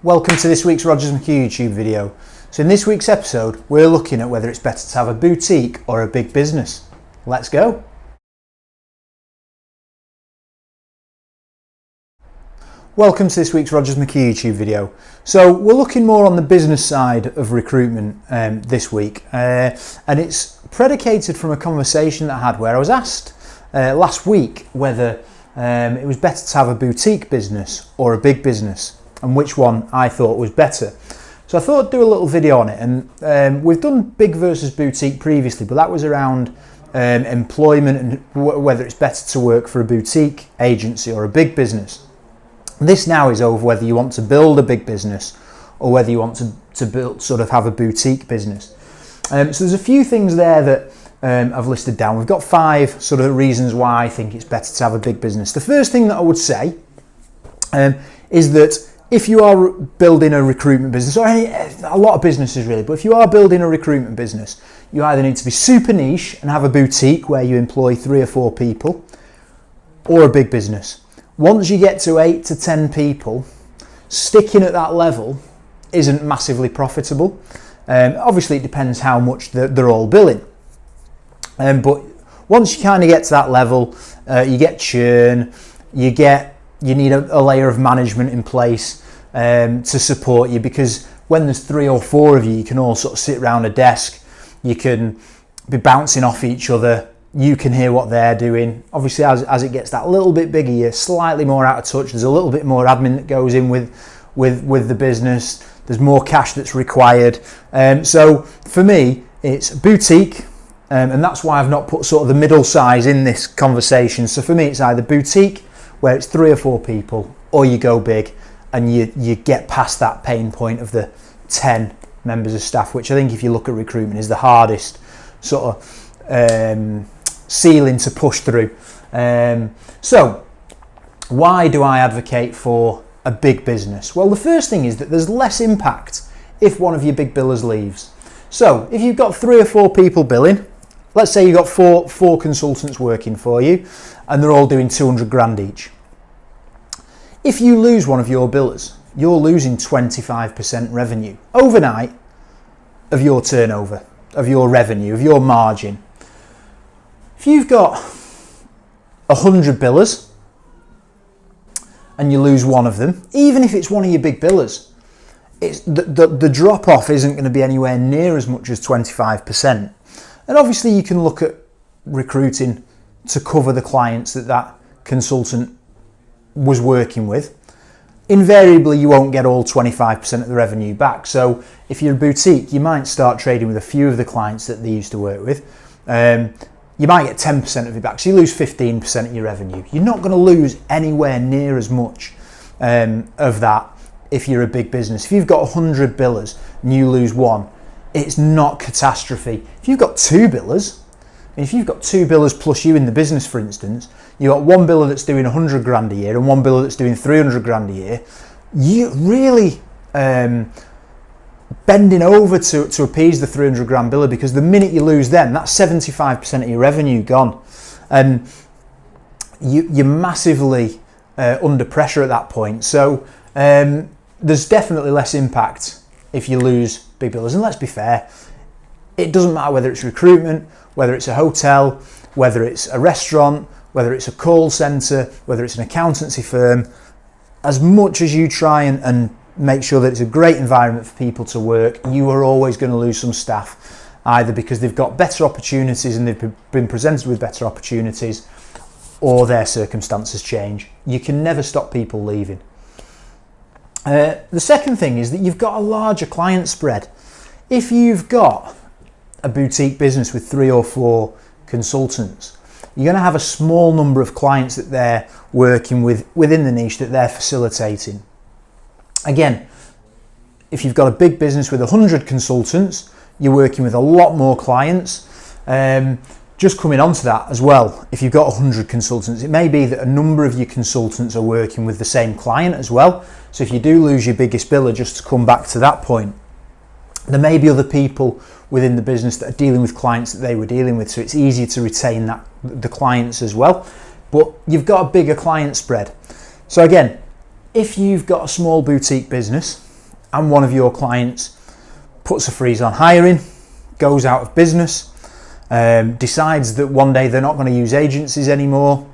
Welcome to this week's Rogers McHugh YouTube video. So in this week's episode, we're looking at whether it's better to have a boutique or a big business. Let's go. Welcome to this week's Rogers McHugh YouTube video. So we're looking more on the business side of recruitment this week, and it's predicated from a conversation that I had where I was asked last week whether it was better to have a boutique business or a big business, and which one I thought was better. So I thought I'd do a little video on it, and we've done big versus boutique previously, but that was around employment and whether it's better to work for a boutique agency or a big business. This now is over whether you want to build a big business or whether you want to build, sort of have a boutique business. So there's a few things there that I've listed down. We've got 5 sort of reasons why I think it's better to have a big business. The first thing that I would say is that if you are building a recruitment business, or a lot of businesses really, but if you are building a recruitment business, you either need to be super niche and have a boutique where you employ 3 or 4 people, or a big business. Once you get to 8 to 10 people, sticking at that level isn't massively profitable. Obviously it depends how much they're all billing. But once you kind of get to that level, you get churn, you need a layer of management in place to support you, because when there's 3 or 4 of you, you can all sort of sit around a desk, you can be bouncing off each other, you can hear what they're doing. Obviously as it gets that little bit bigger, you're slightly more out of touch, there's a little bit more admin that goes in with the business, there's more cash that's required. So for me it's boutique, and that's why I've not put sort of the middle size in this conversation. So for me it's either boutique where it's 3 or 4 people, or you go big and you get past that pain point of the 10 members of staff, which I think if you look at recruitment is the hardest sort of ceiling to push through. So why do I advocate for a big business? Well, the first thing is that there's less impact if one of your big billers leaves. So if you've got 3 or 4 people billing, let's say you've got four consultants working for you and they're all doing 200 grand each. If you lose one of your billers, you're losing 25% revenue overnight of your turnover, of your revenue, of your margin. If you've got 100 billers and you lose one of them, even if it's one of your big billers, the drop off isn't going to be anywhere near as much as 25%. And obviously you can look at recruiting to cover the clients that consultant was working with. Invariably you won't get all 25% of the revenue back. So if you're a boutique, you might start trading with a few of the clients that they used to work with. You might get 10% of it back, so you lose 15% of your revenue. You're not going to lose anywhere near as much of that if you're a big business. If you've got 100 billers and you lose one, it's not catastrophe. If you've got 2 billers, and if you've got 2 billers plus you in the business, for instance, you've got one biller that's doing 100 grand a year and one biller that's doing 300 grand a year, you really bending over to appease the 300 grand biller, because the minute you lose them, that's 75% of your revenue gone, and you're massively under pressure at that point. So there's definitely less impact if you lose big billers. And let's be fair, it doesn't matter whether it's recruitment, whether it's a hotel, whether it's a restaurant, whether it's a call centre, whether it's an accountancy firm. As much as you try and make sure that it's a great environment for people to work, you are always going to lose some staff, either because they've got better opportunities and they've been presented with better opportunities, or their circumstances change. You can never stop people leaving. The second thing is that you've got a larger client spread. If you've got a boutique business with 3 or 4 consultants, you're going to have a small number of clients that they're working with within the niche that they're facilitating. Again, if you've got a big business with 100 consultants, you're working with a lot more clients. Just coming onto that as well, if you've got 100 consultants, it may be that a number of your consultants are working with the same client as well. So if you do lose your biggest biller, just to come back to that point, there may be other people within the business that are dealing with clients that they were dealing with, so it's easier to retain the clients as well. But you've got a bigger client spread. So again, if you've got a small boutique business and one of your clients puts a freeze on hiring, goes out of business, decides that one day they're not going to use agencies anymore,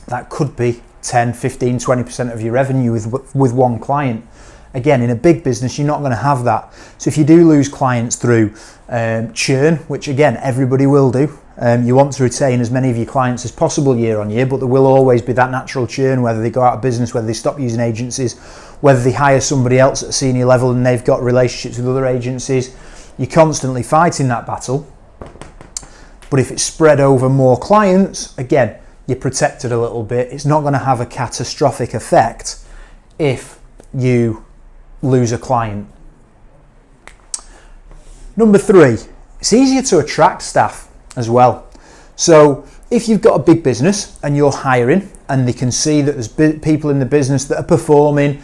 that could be 10, 15, 20% of your revenue with one client. Again, in a big business, you're not going to have that. So if you do lose clients through churn, which again, everybody will do, you want to retain as many of your clients as possible year on year, but there will always be that natural churn, whether they go out of business, whether they stop using agencies, whether they hire somebody else at a senior level and they've got relationships with other agencies. You're constantly fighting that battle. But if it's spread over more clients, again, you're protected a little bit. It's not going to have a catastrophic effect if you lose a client. Number 3, it's easier to attract staff as well. So if you've got a big business and you're hiring and they can see that there's people in the business that are performing,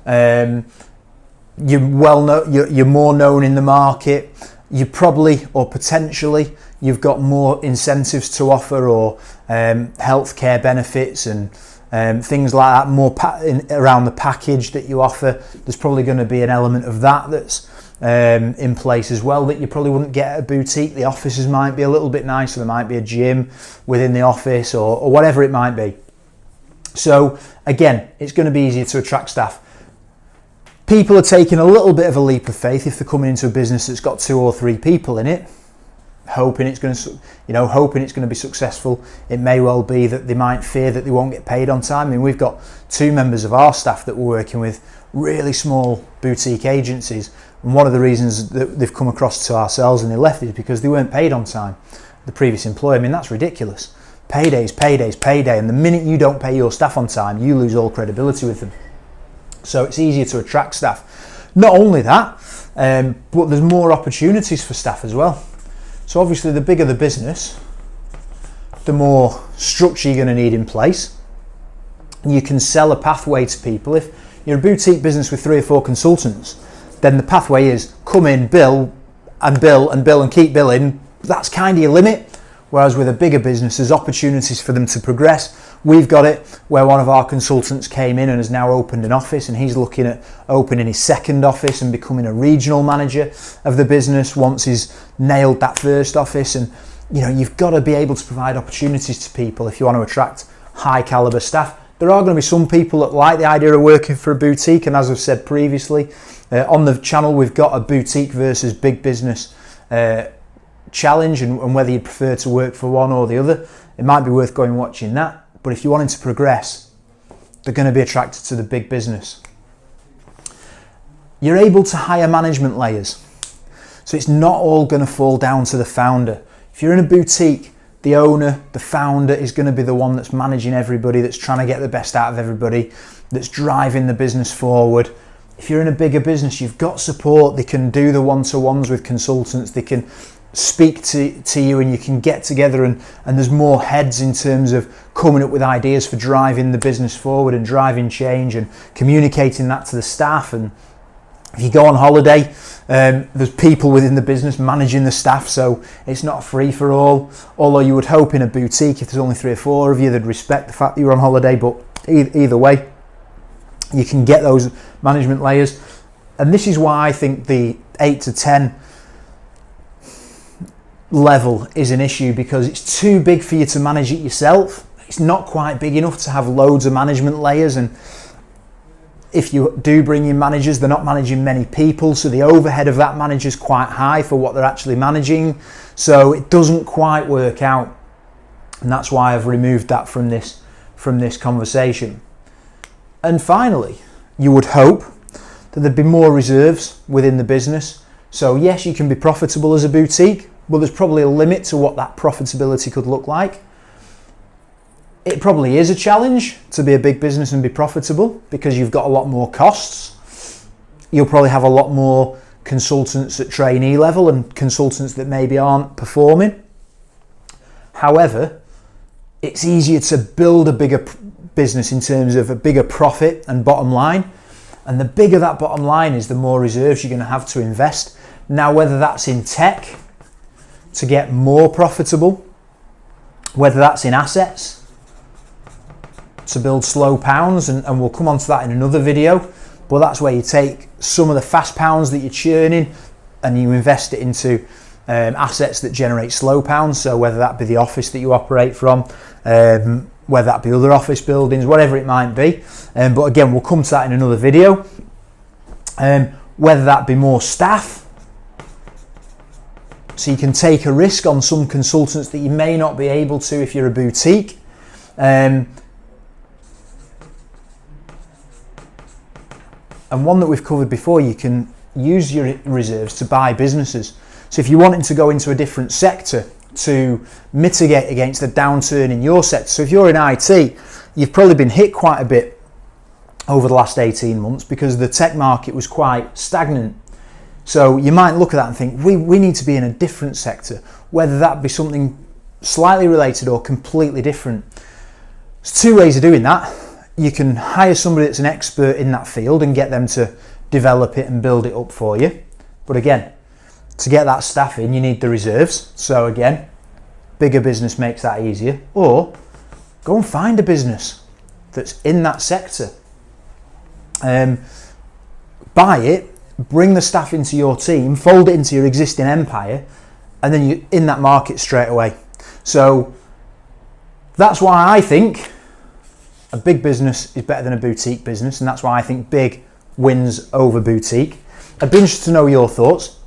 you're more known in the market, you probably or potentially you've got more incentives to offer, or healthcare benefits and things like that, more around the package that you offer. There's probably going to be an element of that that's in place as well that you probably wouldn't get at a boutique. The offices might be a little bit nicer, there might be a gym within the office or whatever it might be. So again, it's going to be easier to attract staff. People are taking a little bit of a leap of faith if they're coming into a business that's got 2 or 3 people in it, hoping it's going to be successful. It may well be that they might fear that they won't get paid on time. I mean, we've got 2 members of our staff that we're working with really small boutique agencies, and one of the reasons that they've come across to ourselves and they left is because they weren't paid on time. The previous employer, I mean, that's ridiculous. Payday, and the minute you don't pay your staff on time, you lose all credibility with them. So it's easier to attract staff. Not only that, but there's more opportunities for staff as well. So obviously the bigger the business, the more structure you're going to need in place. You can sell a pathway to people. If you're a boutique business with 3 or 4 consultants, then the pathway is come in, bill and keep billing. That's kind of your limit. Whereas with a bigger business, there's opportunities for them to progress. We've got it where one of our consultants came in and has now opened an office, and he's looking at opening his 2nd office and becoming a regional manager of the business once he's nailed that 1st office. And you've got to be able to provide opportunities to people if you want to attract high caliber staff. There are going to be some people that like the idea of working for a boutique, and as I've said previously, on the channel we've got a boutique versus big business challenge, and whether you prefer to work for one or the other. It might be worth going and watching that. But if you're wanting to progress, they're going to be attracted to the big business. You're able to hire management layers. So it's not all going to fall down to the founder. If you're in a boutique, the owner, the founder is going to be the one that's managing everybody, that's trying to get the best out of everybody, that's driving the business forward. If you're in a bigger business, you've got support. They can do the one-to-ones with consultants. They can speak to you, and you can get together, and there's more heads in terms of coming up with ideas for driving the business forward and driving change and communicating that to the staff. And if you go on holiday, there's people within the business managing the staff, so it's not free for all. Although you would hope in a boutique, if there's only 3 or 4 of you, they'd respect the fact that you're on holiday. But either way, you can get those management layers. And this is why I think the 8 to 10 level is an issue, because it's too big for you to manage it yourself. It's not quite big enough to have loads of management layers, and if you do bring in managers, they're not managing many people, so the overhead of that manager is quite high for what they're actually managing, so it doesn't quite work out. And that's why I've removed that from this conversation. And finally, you would hope that there'd be more reserves within the business. So yes, you can be profitable as a boutique, but there's probably a limit to what that profitability could look like. It probably is a challenge to be a big business and be profitable, because you've got a lot more costs. You'll probably have a lot more consultants at trainee level and consultants that maybe aren't performing. However, it's easier to build a bigger business in terms of a bigger profit and bottom line. And the bigger that bottom line is, the more reserves you're going to have to invest. Now, whether that's in tech to get more profitable, whether that's in assets to build slow pounds, and we'll come on to that in another video, but that's where you take some of the fast pounds that you're churning and you invest it into assets that generate slow pounds. So whether that be the office that you operate from, whether that be other office buildings, whatever it might be. But again, we'll come to that in another video. Whether that be more staff, so you can take a risk on some consultants that you may not be able to if you're a boutique. And one that we've covered before, you can use your reserves to buy businesses. So if you're wanting to go into a different sector to mitigate against the downturn in your sector, so if you're in IT, you've probably been hit quite a bit over the last 18 months because the tech market was quite stagnant. So you might look at that and think, we need to be in a different sector, whether that be something slightly related or completely different. There's two ways of doing that. You can hire somebody that's an expert in that field and get them to develop it and build it up for you. But again, to get that staff in, you need the reserves. So again, bigger business makes that easier. Or go and find a business that's in that sector. Buy it, bring the staff into your team, fold it into your existing empire, and then you're in that market straight away. So that's why I think a big business is better than a boutique business, and that's why I think big wins over boutique. I'd be interested to know your thoughts.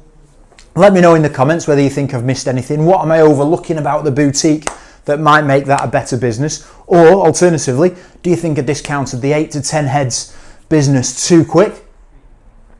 Let me know in the comments whether you think I've missed anything. What am I overlooking about the boutique that might make that a better business? Or alternatively, do you think I discounted the 8 to 10 heads business too quick?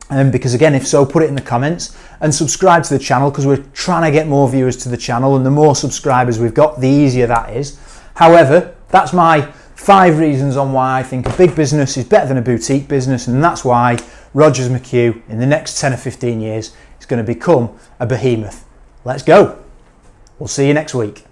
Because again, if so, put it in the comments and subscribe to the channel, because we're trying to get more viewers to the channel, and the more subscribers we've got, the easier that is. However, that's my 5 reasons on why I think a big business is better than a boutique business, and that's why Rogers McHugh in the next 10 or 15 years is going to become a behemoth. Let's go. We'll see you next week.